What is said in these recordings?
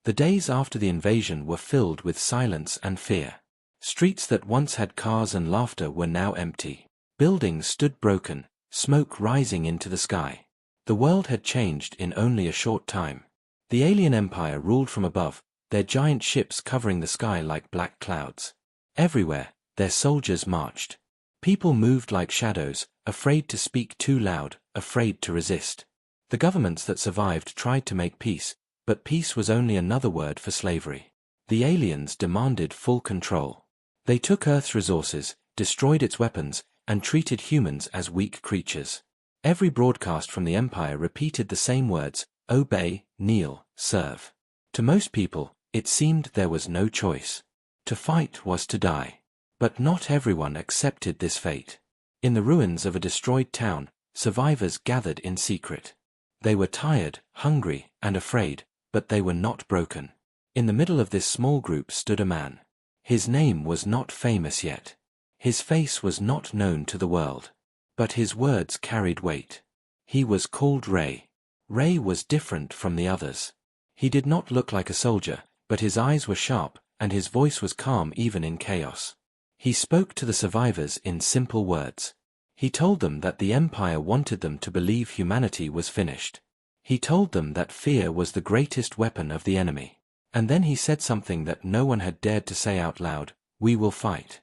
The days after the invasion were filled with silence and fear. Streets that once had cars and laughter were now empty. Buildings stood broken, smoke rising into the sky. The world had changed in only a short time. The alien empire ruled from above, their giant ships covering the sky like black clouds. Everywhere, their soldiers marched. People moved like shadows, afraid to speak too loud, afraid to resist. The governments that survived tried to make peace, but peace was only another word for slavery. The aliens demanded full control. They took Earth's resources, destroyed its weapons, and treated humans as weak creatures. Every broadcast from the Empire repeated the same words: obey, kneel, serve. To most people, it seemed there was no choice. To fight was to die. But not everyone accepted this fate. In the ruins of a destroyed town, survivors gathered in secret. They were tired, hungry, and afraid, but they were not broken. In the middle of this small group stood a man. His name was not famous yet. His face was not known to the world. But his words carried weight. He was called Ray. Ray was different from the others. He did not look like a soldier, but his eyes were sharp, and his voice was calm even in chaos. He spoke to the survivors in simple words. He told them that the Empire wanted them to believe humanity was finished. He told them that fear was the greatest weapon of the enemy. And then he said something that no one had dared to say out loud: "We will fight."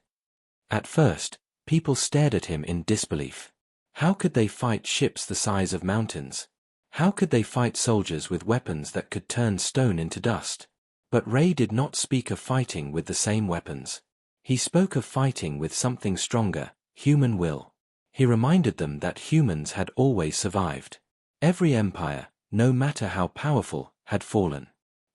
At first, people stared at him in disbelief. How could they fight ships the size of mountains? How could they fight soldiers with weapons that could turn stone into dust? But Ray did not speak of fighting with the same weapons. He spoke of fighting with something stronger: human will. He reminded them that humans had always survived. Every empire, no matter how powerful, had fallen.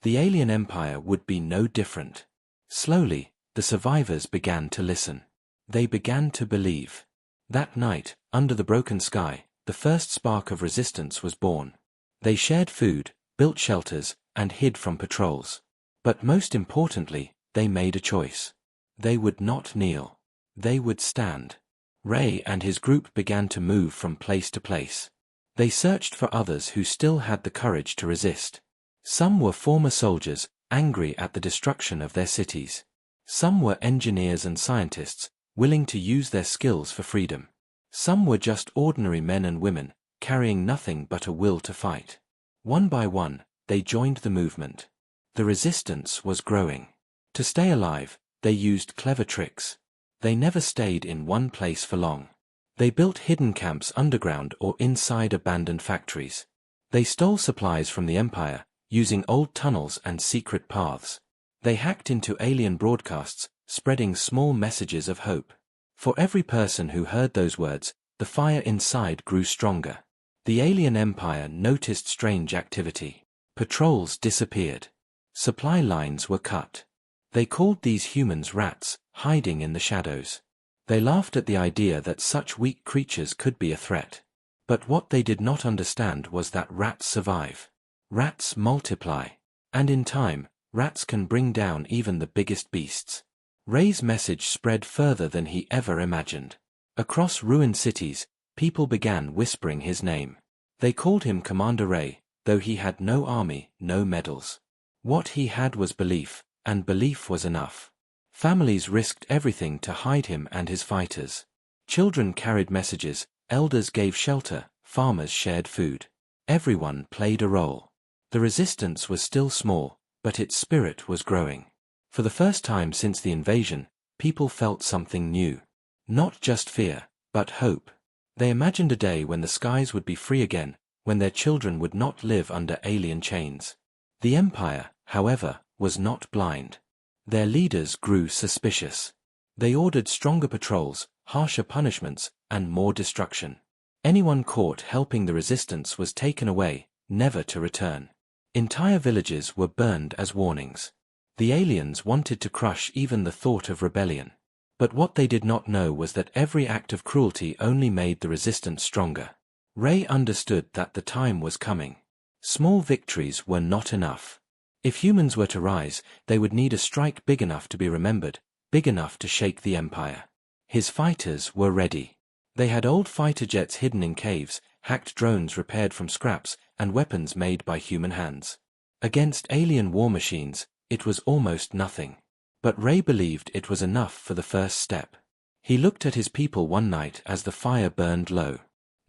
The alien empire would be no different. Slowly, the survivors began to listen. They began to believe. That night, under the broken sky, the first spark of resistance was born. They shared food, built shelters, and hid from patrols. But most importantly, they made a choice. They would not kneel. They would stand. Ray and his group began to move from place to place. They searched for others who still had the courage to resist. Some were former soldiers, angry at the destruction of their cities. Some were engineers and scientists, willing to use their skills for freedom. Some were just ordinary men and women, carrying nothing but a will to fight. One by one, they joined the movement. The resistance was growing. To stay alive, they used clever tricks. They never stayed in one place for long. They built hidden camps underground or inside abandoned factories. They stole supplies from the Empire, using old tunnels and secret paths. They hacked into alien broadcasts, spreading small messages of hope. For every person who heard those words, the fire inside grew stronger. The alien empire noticed strange activity. Patrols disappeared. Supply lines were cut. They called these humans rats, hiding in the shadows. They laughed at the idea that such weak creatures could be a threat. But what they did not understand was that rats survive. Rats multiply. And in time, rats can bring down even the biggest beasts. Ray's message spread further than he ever imagined. Across ruined cities, people began whispering his name. They called him Commander Ray, though he had no army, no medals. What he had was belief, and belief was enough. Families risked everything to hide him and his fighters. Children carried messages, elders gave shelter, farmers shared food. Everyone played a role. The resistance was still small, but its spirit was growing. For the first time since the invasion, people felt something new. Not just fear, but hope. They imagined a day when the skies would be free again, when their children would not live under alien chains. The Empire, however, was not blind. Their leaders grew suspicious. They ordered stronger patrols, harsher punishments, and more destruction. Anyone caught helping the resistance was taken away, never to return. Entire villages were burned as warnings. The aliens wanted to crush even the thought of rebellion. But what they did not know was that every act of cruelty only made the resistance stronger. Ray understood that the time was coming. Small victories were not enough. If humans were to rise, they would need a strike big enough to be remembered, big enough to shake the Empire. His fighters were ready. They had old fighter jets hidden in caves, hacked drones repaired from scraps, and weapons made by human hands. Against alien war machines, it was almost nothing. But Ray believed it was enough for the first step. He looked at his people one night as the fire burned low.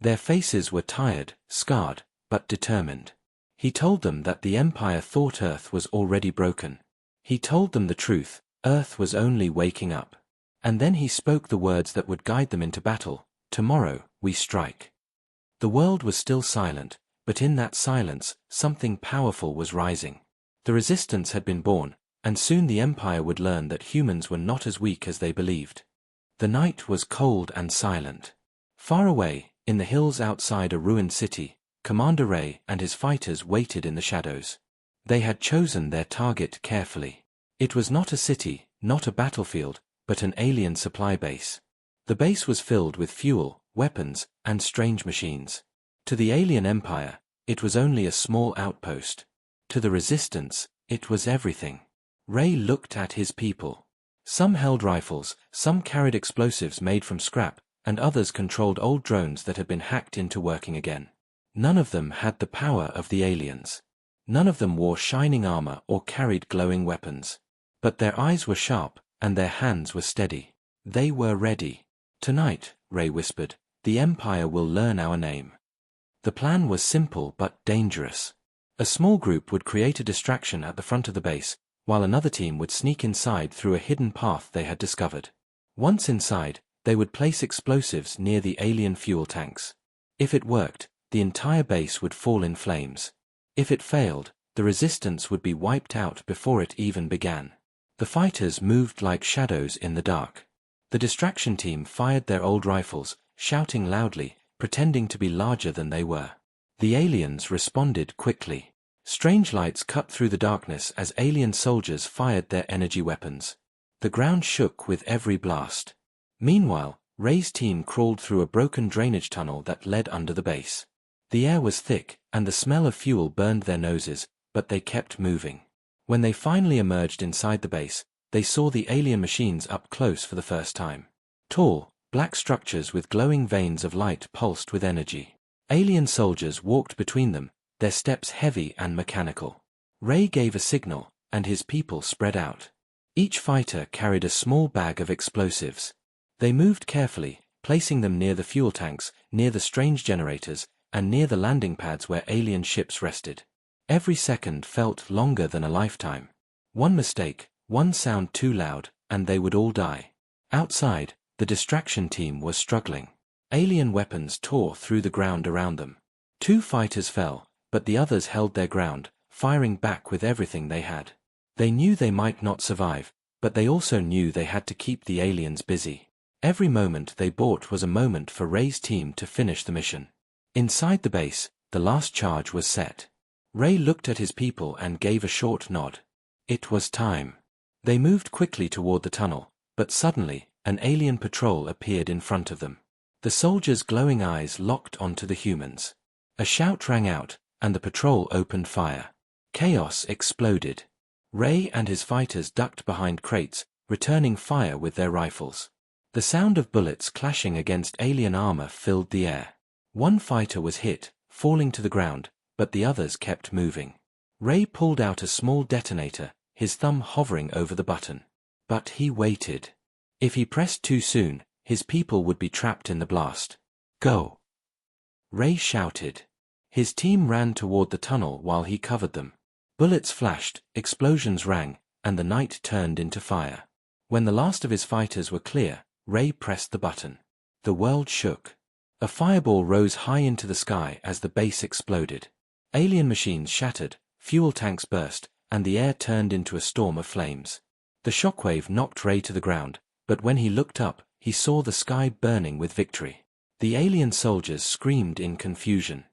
Their faces were tired, scarred, but determined. He told them that the Empire thought Earth was already broken. He told them the truth, Earth was only waking up. And then he spoke the words that would guide them into battle: "Tomorrow, we strike." The world was still silent, but in that silence, something powerful was rising. The resistance had been born, and soon the Empire would learn that humans were not as weak as they believed. The night was cold and silent. Far away, in the hills outside a ruined city, Commander Ray and his fighters waited in the shadows. They had chosen their target carefully. It was not a city, not a battlefield, but an alien supply base. The base was filled with fuel, weapons, and strange machines. To the alien empire, it was only a small outpost. To the resistance, it was everything. Ray looked at his people. Some held rifles, some carried explosives made from scrap, and others controlled old drones that had been hacked into working again. None of them had the power of the aliens. None of them wore shining armor or carried glowing weapons. But their eyes were sharp, and their hands were steady. They were ready. "Tonight," Ray whispered, "the Empire will learn our name." The plan was simple but dangerous. A small group would create a distraction at the front of the base, while another team would sneak inside through a hidden path they had discovered. Once inside, they would place explosives near the alien fuel tanks. If it worked, the entire base would fall in flames. If it failed, the resistance would be wiped out before it even began. The fighters moved like shadows in the dark. The distraction team fired their old rifles, shouting loudly, pretending to be larger than they were. The aliens responded quickly. Strange lights cut through the darkness as alien soldiers fired their energy weapons. The ground shook with every blast. Meanwhile, Ray's team crawled through a broken drainage tunnel that led under the base. The air was thick, and the smell of fuel burned their noses, but they kept moving. When they finally emerged inside the base, they saw the alien machines up close for the first time. Tall, black structures with glowing veins of light pulsed with energy. Alien soldiers walked between them, their steps heavy and mechanical. Ray gave a signal, and his people spread out. Each fighter carried a small bag of explosives. They moved carefully, placing them near the fuel tanks, near the strange generators, and near the landing pads where alien ships rested. Every second felt longer than a lifetime. One mistake, one sound too loud, and they would all die. Outside, the distraction team was struggling. Alien weapons tore through the ground around them. 2 fighters fell, but the others held their ground, firing back with everything they had. They knew they might not survive, but they also knew they had to keep the aliens busy. Every moment they bought was a moment for Ray's team to finish the mission. Inside the base, the last charge was set. Ray looked at his people and gave a short nod. It was time. They moved quickly toward the tunnel, but suddenly, an alien patrol appeared in front of them. The soldiers' glowing eyes locked onto the humans. A shout rang out, and the patrol opened fire. Chaos exploded. Ray and his fighters ducked behind crates, returning fire with their rifles. The sound of bullets clashing against alien armor filled the air. One fighter was hit, falling to the ground, but the others kept moving. Ray pulled out a small detonator, his thumb hovering over the button. But he waited. If he pressed too soon, his people would be trapped in the blast. "Go!" Ray shouted. His team ran toward the tunnel while he covered them. Bullets flashed, explosions rang, and the night turned into fire. When the last of his fighters were clear, Ray pressed the button. The world shook. A fireball rose high into the sky as the base exploded. Alien machines shattered, fuel tanks burst, and the air turned into a storm of flames. The shockwave knocked Ray to the ground, but when he looked up, he saw the sky burning with victory. The alien soldiers screamed in confusion.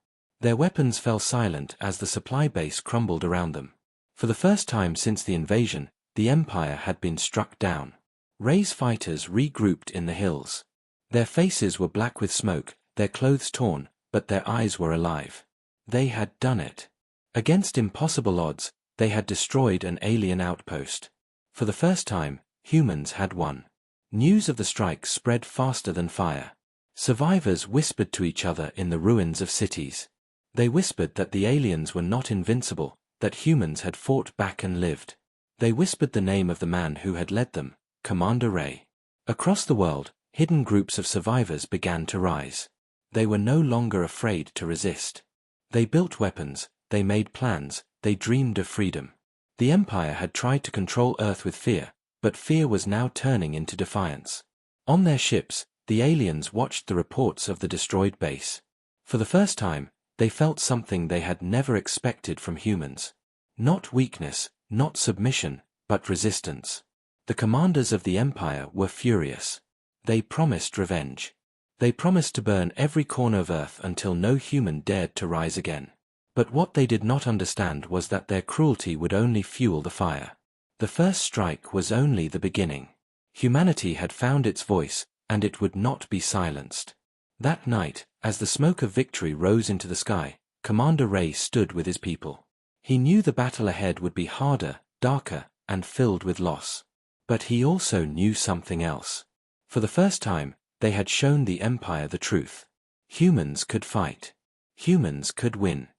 Their weapons fell silent as the supply base crumbled around them. For the first time since the invasion, the Empire had been struck down. Ray's fighters regrouped in the hills. Their faces were black with smoke, their clothes torn, but their eyes were alive. They had done it. Against impossible odds, they had destroyed an alien outpost. For the first time, humans had won. News of the strike spread faster than fire. Survivors whispered to each other in the ruins of cities. They whispered that the aliens were not invincible, that humans had fought back and lived. They whispered the name of the man who had led them, Commander Ray. Across the world, hidden groups of survivors began to rise. They were no longer afraid to resist. They built weapons, they made plans, they dreamed of freedom. The Empire had tried to control Earth with fear, but fear was now turning into defiance. On their ships, the aliens watched the reports of the destroyed base. For the first time, they felt something they had never expected from humans. Not weakness, not submission, but resistance. The commanders of the Empire were furious. They promised revenge. They promised to burn every corner of Earth until no human dared to rise again. But what they did not understand was that their cruelty would only fuel the fire. The first strike was only the beginning. Humanity had found its voice, and it would not be silenced. That night, as the smoke of victory rose into the sky, Commander Ray stood with his people. He knew the battle ahead would be harder, darker, and filled with loss. But he also knew something else. For the first time, they had shown the Empire the truth. Humans could fight. Humans could win.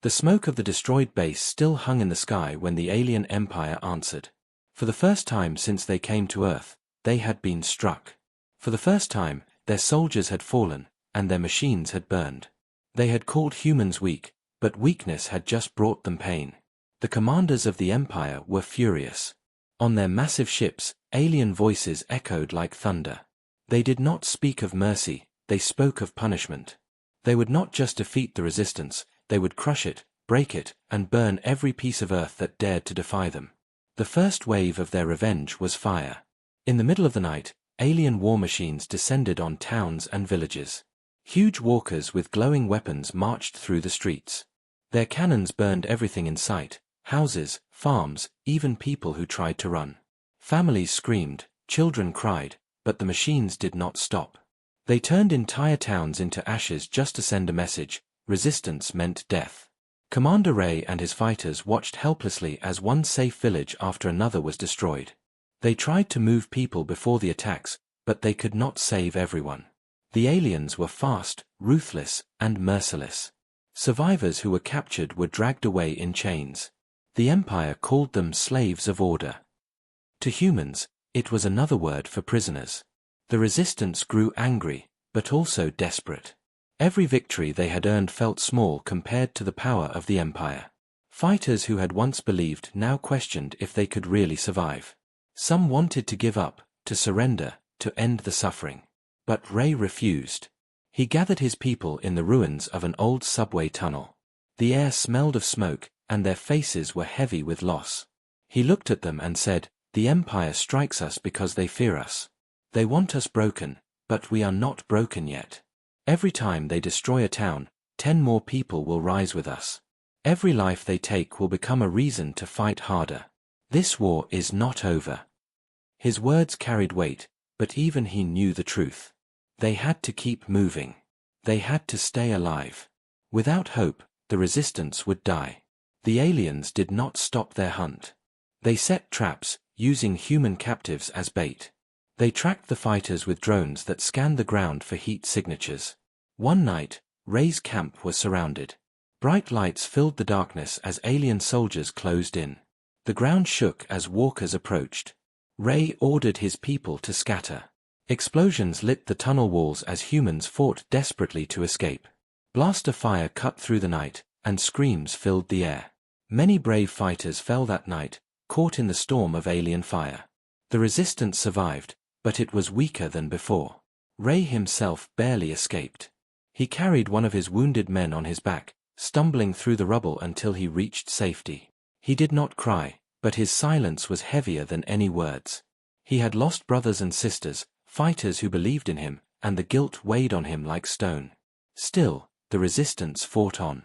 The smoke of the destroyed base still hung in the sky when the alien Empire answered. For the first time since they came to Earth, they had been struck. For the first time, their soldiers had fallen, and their machines had burned. They had called humans weak, but weakness had just brought them pain. The commanders of the Empire were furious. On their massive ships, alien voices echoed like thunder. They did not speak of mercy, they spoke of punishment. They would not just defeat the resistance, they would crush it, break it, and burn every piece of Earth that dared to defy them. The first wave of their revenge was fire. In the middle of the night, alien war machines descended on towns and villages. Huge walkers with glowing weapons marched through the streets. Their cannons burned everything in sight, houses, farms, even people who tried to run. Families screamed, children cried, but the machines did not stop. They turned entire towns into ashes just to send a message: resistance meant death. Commander Ray and his fighters watched helplessly as one safe village after another was destroyed. They tried to move people before the attacks, but they could not save everyone. The aliens were fast, ruthless, and merciless. Survivors who were captured were dragged away in chains. The Empire called them slaves of order. To humans, it was another word for prisoners. The resistance grew angry, but also desperate. Every victory they had earned felt small compared to the power of the Empire. Fighters who had once believed now questioned if they could really survive. Some wanted to give up, to surrender, to end the suffering. But Ray refused. He gathered his people in the ruins of an old subway tunnel. The air smelled of smoke, and their faces were heavy with loss. He looked at them and said, "The Empire strikes us because they fear us. They want us broken, but we are not broken yet. Every time they destroy a town, 10 more people will rise with us. Every life they take will become a reason to fight harder. This war is not over." His words carried weight, but even he knew the truth. They had to keep moving. They had to stay alive. Without hope, the resistance would die. The aliens did not stop their hunt. They set traps, using human captives as bait. They tracked the fighters with drones that scanned the ground for heat signatures. One night, Ray's camp was surrounded. Bright lights filled the darkness as alien soldiers closed in. The ground shook as walkers approached. Ray ordered his people to scatter. Explosions lit the tunnel walls as humans fought desperately to escape. Blaster fire cut through the night, and screams filled the air. Many brave fighters fell that night, caught in the storm of alien fire. The resistance survived, but it was weaker than before. Ray himself barely escaped. He carried one of his wounded men on his back, stumbling through the rubble until he reached safety. He did not cry, but his silence was heavier than any words. He had lost brothers and sisters, fighters who believed in him, and the guilt weighed on him like stone. Still, the resistance fought on.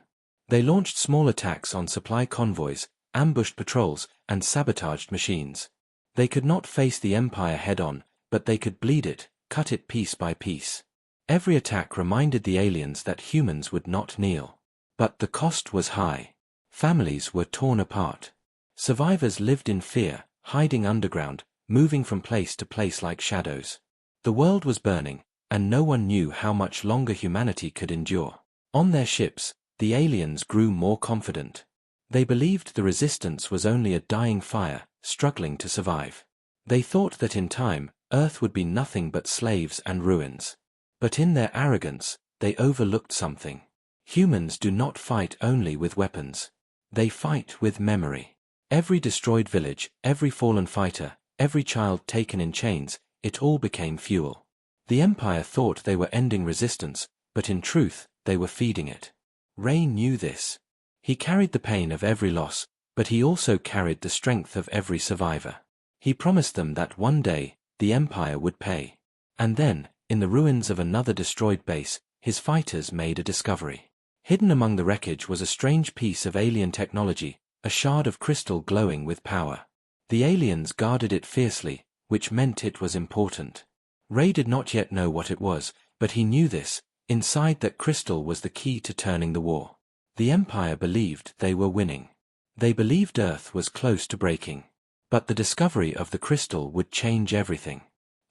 They launched small attacks on supply convoys, ambushed patrols, and sabotaged machines. They could not face the Empire head-on, but they could bleed it, cut it piece by piece. Every attack reminded the aliens that humans would not kneel. But the cost was high. Families were torn apart. Survivors lived in fear, hiding underground, moving from place to place like shadows. The world was burning, and no one knew how much longer humanity could endure. On their ships, the aliens grew more confident. They believed the resistance was only a dying fire, struggling to survive. They thought that in time, Earth would be nothing but slaves and ruins. But in their arrogance, they overlooked something. Humans do not fight only with weapons. They fight with memory. Every destroyed village, every fallen fighter, every child taken in chains, it all became fuel. The Empire thought they were ending resistance, but in truth, they were feeding it. Rey knew this. He carried the pain of every loss, but he also carried the strength of every survivor. He promised them that one day, the Empire would pay. And then, in the ruins of another destroyed base, his fighters made a discovery. Hidden among the wreckage was a strange piece of alien technology, a shard of crystal glowing with power. The aliens guarded it fiercely, which meant it was important. Rey did not yet know what it was, but he knew this. Inside that crystal was the key to turning the war. The Empire believed they were winning. They believed Earth was close to breaking. But the discovery of the crystal would change everything.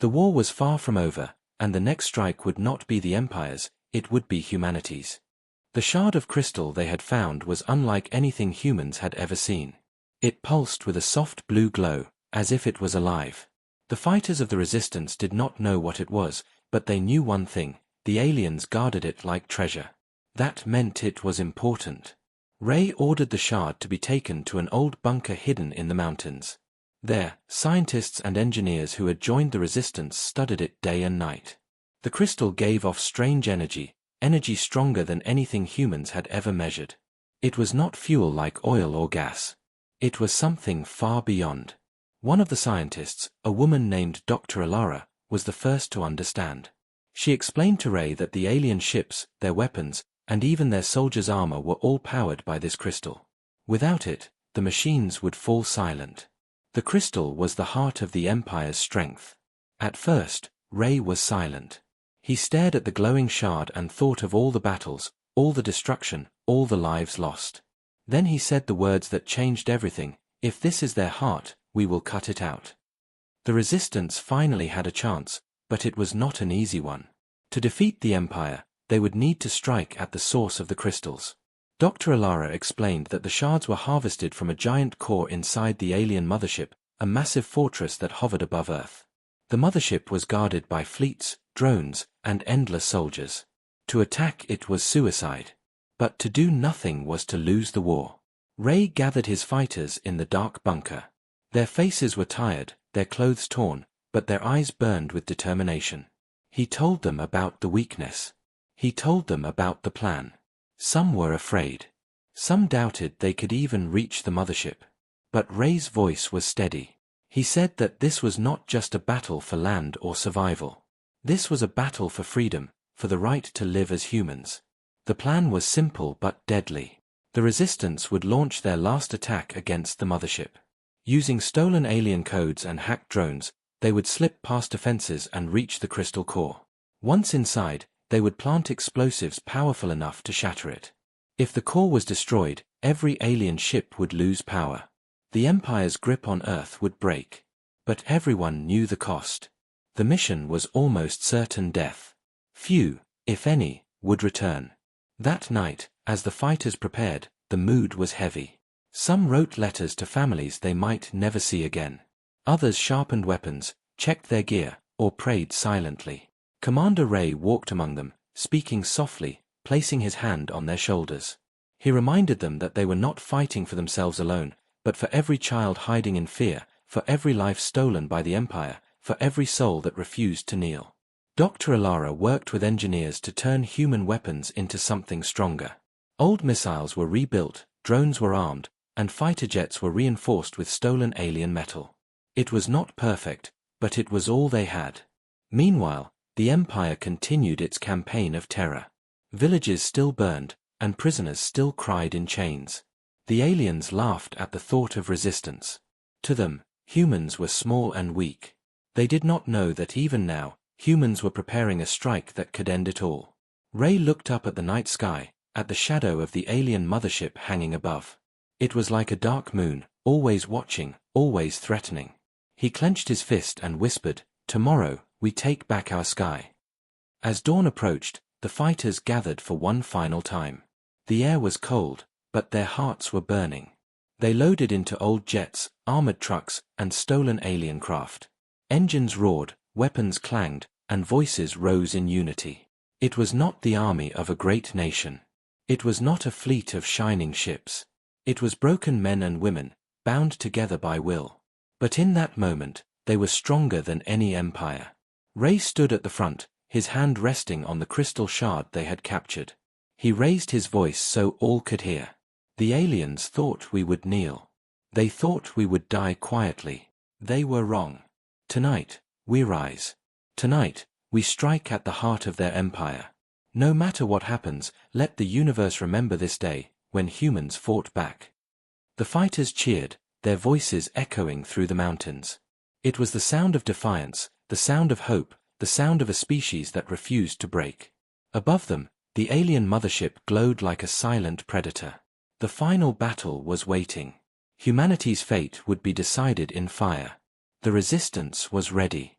The war was far from over, and the next strike would not be the Empire's, it would be humanity's. The shard of crystal they had found was unlike anything humans had ever seen. It pulsed with a soft blue glow, as if it was alive. The fighters of the Resistance did not know what it was, but they knew one thing: the aliens guarded it like treasure. That meant it was important. Rey ordered the shard to be taken to an old bunker hidden in the mountains. There, scientists and engineers who had joined the Resistance studied it day and night. The crystal gave off strange energy stronger than anything humans had ever measured. It was not fuel like oil or gas. It was something far beyond. One of the scientists, a woman named Dr. Alara, was the first to understand. She explained to Rey that the alien ships, their weapons, and even their soldiers' armor were all powered by this crystal. Without it, the machines would fall silent. The crystal was the heart of the Empire's strength. At first, Rey was silent. He stared at the glowing shard and thought of all the battles, all the destruction, all the lives lost. Then he said the words that changed everything: "If this is their heart, we will cut it out." The Resistance finally had a chance, but it was not an easy one. To defeat the Empire, they would need to strike at the source of the crystals. Dr. Alara explained that the shards were harvested from a giant core inside the alien mothership, a massive fortress that hovered above Earth. The mothership was guarded by fleets, drones, and endless soldiers. To attack it was suicide. But to do nothing was to lose the war. Rey gathered his fighters in the dark bunker. Their faces were tired, their clothes torn, but their eyes burned with determination. He told them about the weakness. He told them about the plan. Some were afraid. Some doubted they could even reach the mothership. But Rey's voice was steady. He said that this was not just a battle for land or survival. This was a battle for freedom, for the right to live as humans. The plan was simple but deadly. The Resistance would launch their last attack against the mothership. Using stolen alien codes and hacked drones, they would slip past defenses and reach the crystal core. Once inside, they would plant explosives powerful enough to shatter it. If the core was destroyed, every alien ship would lose power. The Empire's grip on Earth would break. But everyone knew the cost. The mission was almost certain death. Few, if any, would return. That night, as the fighters prepared, the mood was heavy. Some wrote letters to families they might never see again. Others sharpened weapons, checked their gear, or prayed silently. Commander Rey walked among them, speaking softly, placing his hand on their shoulders. He reminded them that they were not fighting for themselves alone, but for every child hiding in fear, for every life stolen by the Empire, for every soul that refused to kneel. Dr. Alara worked with engineers to turn human weapons into something stronger. Old missiles were rebuilt, drones were armed, and fighter jets were reinforced with stolen alien metal. It was not perfect, but it was all they had. Meanwhile, the Empire continued its campaign of terror. Villages still burned, and prisoners still cried in chains. The aliens laughed at the thought of resistance. To them, humans were small and weak. They did not know that even now, humans were preparing a strike that could end it all. Rey looked up at the night sky, at the shadow of the alien mothership hanging above. It was like a dark moon, always watching, always threatening. He clenched his fist and whispered, "Tomorrow, we take back our sky." As dawn approached, the fighters gathered for one final time. The air was cold, but their hearts were burning. They loaded into old jets, armored trucks, and stolen alien craft. Engines roared, weapons clanged, and voices rose in unity. It was not the army of a great nation. It was not a fleet of shining ships. It was broken men and women, bound together by will. But in that moment, they were stronger than any empire. Ray stood at the front, his hand resting on the crystal shard they had captured. He raised his voice so all could hear. The aliens thought we would kneel. They thought we would die quietly. They were wrong. Tonight, we rise. Tonight, we strike at the heart of their empire. No matter what happens, let the universe remember this day, when humans fought back. The fighters cheered, their voices echoing through the mountains. It was the sound of defiance, the sound of hope, the sound of a species that refused to break. Above them, the alien mothership glowed like a silent predator. The final battle was waiting. Humanity's fate would be decided in fire. The resistance was ready.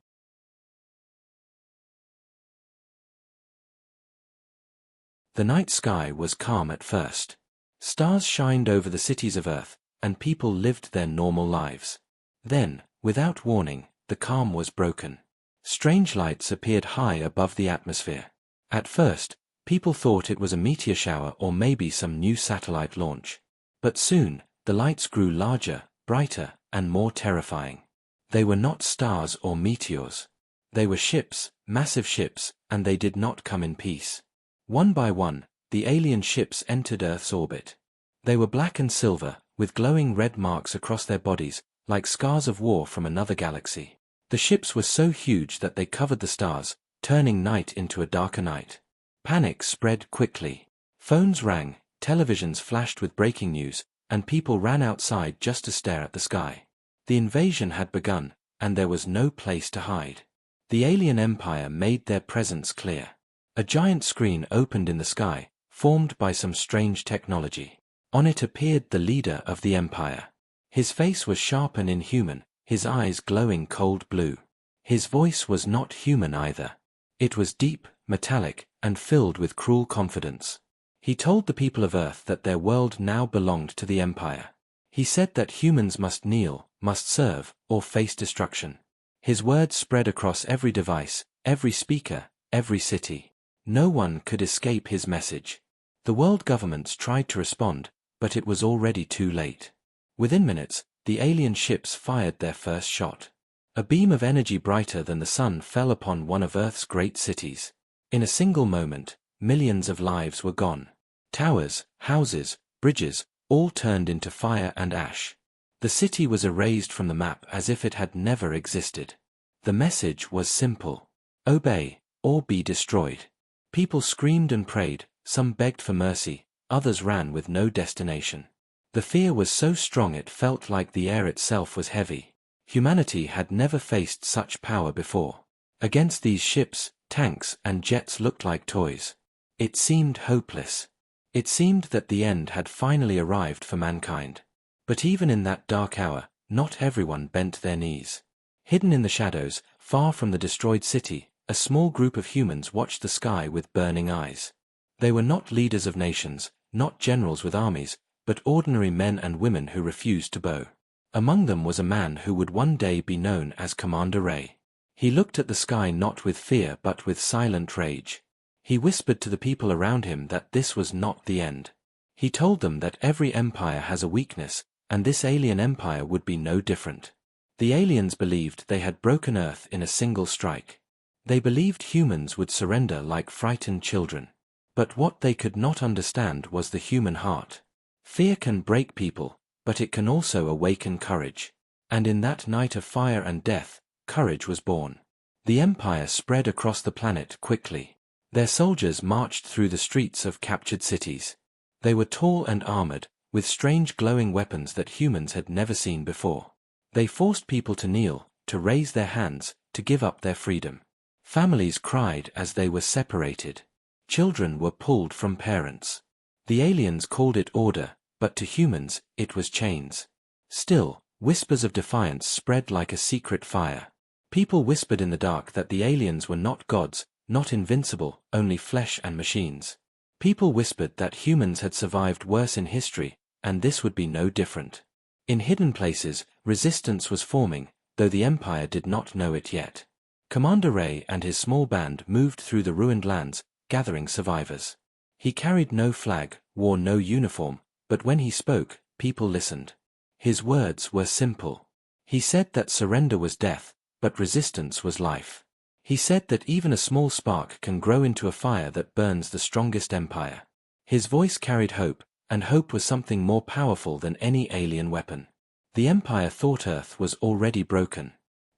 The night sky was calm at first. Stars shined over the cities of Earth, and people lived their normal lives. Then, without warning, the calm was broken. Strange lights appeared high above the atmosphere. At first, people thought it was a meteor shower or maybe some new satellite launch. But soon, the lights grew larger, brighter, and more terrifying. They were not stars or meteors. They were ships, massive ships, and they did not come in peace. One by one, the alien ships entered Earth's orbit. They were black and silver, with glowing red marks across their bodies, like scars of war from another galaxy. The ships were so huge that they covered the stars, turning night into a darker night. Panic spread quickly. Phones rang, televisions flashed with breaking news, and people ran outside just to stare at the sky. The invasion had begun, and there was no place to hide. The alien empire made their presence clear. A giant screen opened in the sky, formed by some strange technology. On it appeared the leader of the empire. His face was sharp and inhuman, his eyes glowing cold blue. His voice was not human either. It was deep, metallic, and filled with cruel confidence. He told the people of Earth that their world now belonged to the Empire. He said that humans must kneel, must serve, or face destruction. His words spread across every device, every speaker, every city. No one could escape his message. The world governments tried to respond, but it was already too late. Within minutes, the alien ships fired their first shot. A beam of energy brighter than the sun fell upon one of Earth's great cities. In a single moment, millions of lives were gone. Towers, houses, bridges, all turned into fire and ash. The city was erased from the map as if it had never existed. The message was simple. Obey, or be destroyed. People screamed and prayed, some begged for mercy, others ran with no destination. The fear was so strong it felt like the air itself was heavy. Humanity had never faced such power before. Against these ships, tanks, and jets looked like toys. It seemed hopeless. It seemed that the end had finally arrived for mankind. But even in that dark hour, not everyone bent their knees. Hidden in the shadows, far from the destroyed city, a small group of humans watched the sky with burning eyes. They were not leaders of nations, not generals with armies, but ordinary men and women who refused to bow. Among them was a man who would one day be known as Commander Ray. He looked at the sky not with fear but with silent rage. He whispered to the people around him that this was not the end. He told them that every empire has a weakness, and this alien empire would be no different. The aliens believed they had broken Earth in a single strike. They believed humans would surrender like frightened children. But what they could not understand was the human heart. Fear can break people, but it can also awaken courage. And in that night of fire and death, courage was born. The empire spread across the planet quickly. Their soldiers marched through the streets of captured cities. They were tall and armored, with strange glowing weapons that humans had never seen before. They forced people to kneel, to raise their hands, to give up their freedom. Families cried as they were separated. Children were pulled from parents. The aliens called it order, but to humans, it was chains. Still, whispers of defiance spread like a secret fire. People whispered in the dark that the aliens were not gods, not invincible, only flesh and machines. People whispered that humans had survived worse in history, and this would be no different. In hidden places, resistance was forming, though the Empire did not know it yet. Commander Ray and his small band moved through the ruined lands, gathering survivors. He carried no flag, wore no uniform, but when he spoke, people listened. His words were simple. He said that surrender was death, but resistance was life. He said that even a small spark can grow into a fire that burns the strongest empire. His voice carried hope, and hope was something more powerful than any alien weapon. The Empire thought Earth was already broken.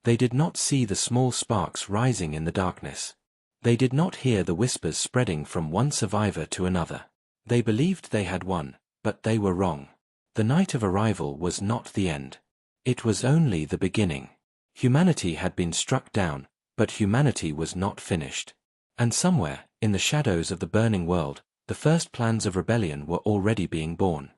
They did not see the small sparks rising in the darkness. They did not hear the whispers spreading from one survivor to another. They believed they had won, but they were wrong. The night of arrival was not the end. It was only the beginning. Humanity had been struck down, but humanity was not finished. And somewhere, in the shadows of the burning world, the first plans of rebellion were already being born.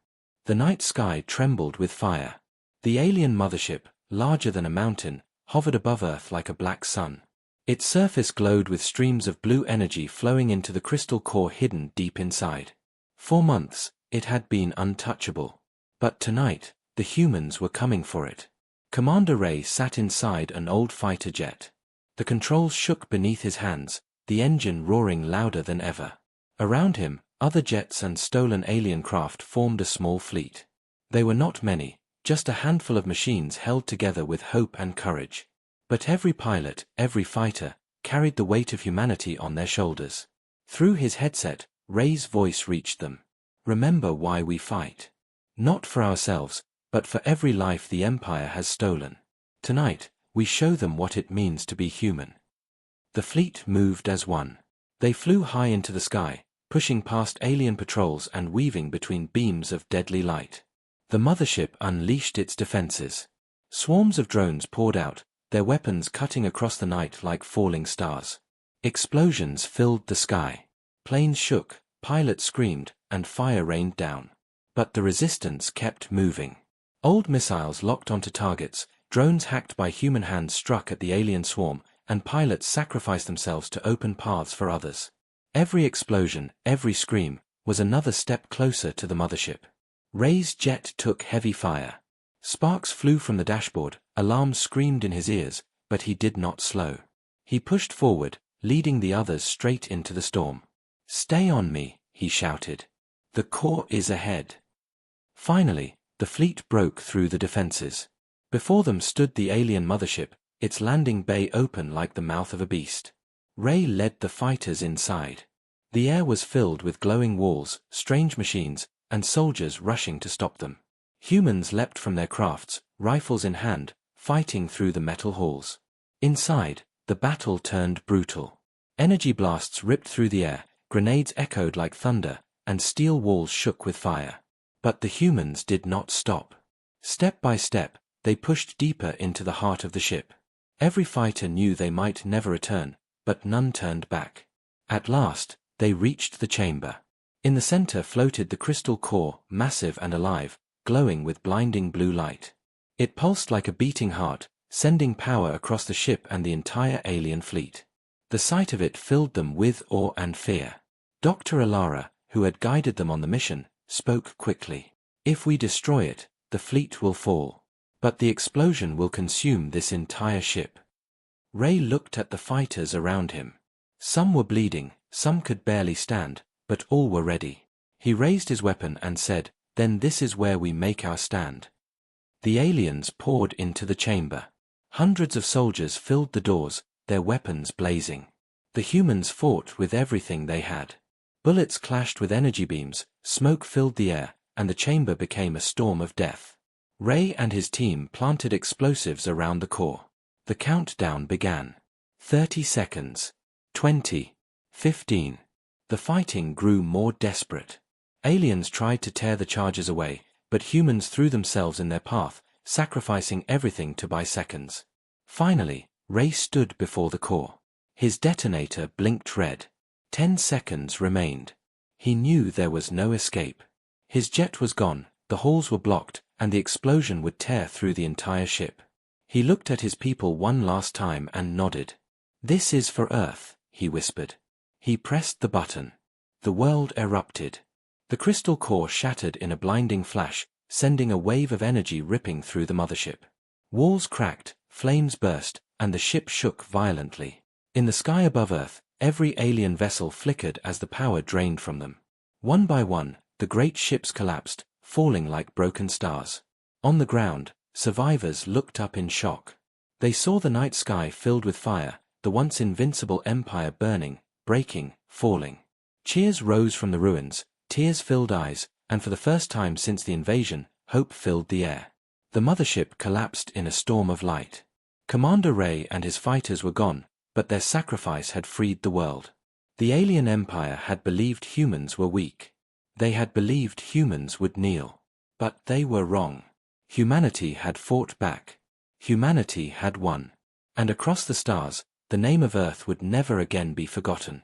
The night sky trembled with fire. The alien mothership, larger than a mountain, hovered above Earth like a black sun. Its surface glowed with streams of blue energy flowing into the crystal core hidden deep inside. For months, it had been untouchable. But tonight, the humans were coming for it. Commander Ray sat inside an old fighter jet. The controls shook beneath his hands, the engine roaring louder than ever. Around him, other jets and stolen alien craft formed a small fleet. They were not many, just a handful of machines held together with hope and courage. But every pilot, every fighter, carried the weight of humanity on their shoulders. Through his headset, Ray's voice reached them. Remember why we fight. Not for ourselves, but for every life the Empire has stolen. Tonight, we show them what it means to be human. The fleet moved as one. They flew high into the sky, pushing past alien patrols and weaving between beams of deadly light. The mothership unleashed its defenses. Swarms of drones poured out, their weapons cutting across the night like falling stars. Explosions filled the sky. Planes shook, pilots screamed, and fire rained down. But the resistance kept moving. Old missiles locked onto targets, drones hacked by human hands struck at the alien swarm, and pilots sacrificed themselves to open paths for others. Every explosion, every scream, was another step closer to the mothership. Ray's jet took heavy fire. Sparks flew from the dashboard, alarms screamed in his ears, but he did not slow. He pushed forward, leading the others straight into the storm. "Stay on me," he shouted. "The core is ahead." Finally, the fleet broke through the defenses. Before them stood the alien mothership, its landing bay open like the mouth of a beast. Ray led the fighters inside. The air was filled with glowing walls, strange machines, and soldiers rushing to stop them. Humans leapt from their crafts, rifles in hand, fighting through the metal halls. Inside, the battle turned brutal. Energy blasts ripped through the air, grenades echoed like thunder, and steel walls shook with fire. But the humans did not stop. Step by step, they pushed deeper into the heart of the ship. Every fighter knew they might never return, but none turned back. At last, they reached the chamber. In the center floated the crystal core, massive and alive, glowing with blinding blue light. It pulsed like a beating heart, sending power across the ship and the entire alien fleet. The sight of it filled them with awe and fear. Dr. Alara, who had guided them on the mission, spoke quickly. "If we destroy it, the fleet will fall. But the explosion will consume this entire ship." Ray looked at the fighters around him. Some were bleeding, some could barely stand, but all were ready. He raised his weapon and said, "Then this is where we make our stand." The aliens poured into the chamber. Hundreds of soldiers filled the doors, their weapons blazing. The humans fought with everything they had. Bullets clashed with energy beams, smoke filled the air, and the chamber became a storm of death. Ray and his team planted explosives around the core. The countdown began. 30 seconds. 20. 15. The fighting grew more desperate. Aliens tried to tear the charges away, but humans threw themselves in their path, sacrificing everything to buy seconds. Finally, Ray stood before the core. His detonator blinked red. 10 seconds remained. He knew there was no escape. His jet was gone, the halls were blocked, and the explosion would tear through the entire ship. He looked at his people one last time and nodded. "This is for Earth," he whispered. He pressed the button. The world erupted. The crystal core shattered in a blinding flash, sending a wave of energy ripping through the mothership. Walls cracked, flames burst, and the ship shook violently. In the sky above Earth, every alien vessel flickered as the power drained from them. One by one, the great ships collapsed, falling like broken stars. On the ground, survivors looked up in shock. They saw the night sky filled with fire, the once invincible empire burning, breaking, falling. Cheers rose from the ruins, tears filled eyes, and for the first time since the invasion, hope filled the air. The mothership collapsed in a storm of light. Commander Ray and his fighters were gone, but their sacrifice had freed the world. The alien empire had believed humans were weak. They had believed humans would kneel. But they were wrong. Humanity had fought back. Humanity had won. And across the stars, the name of Earth would never again be forgotten.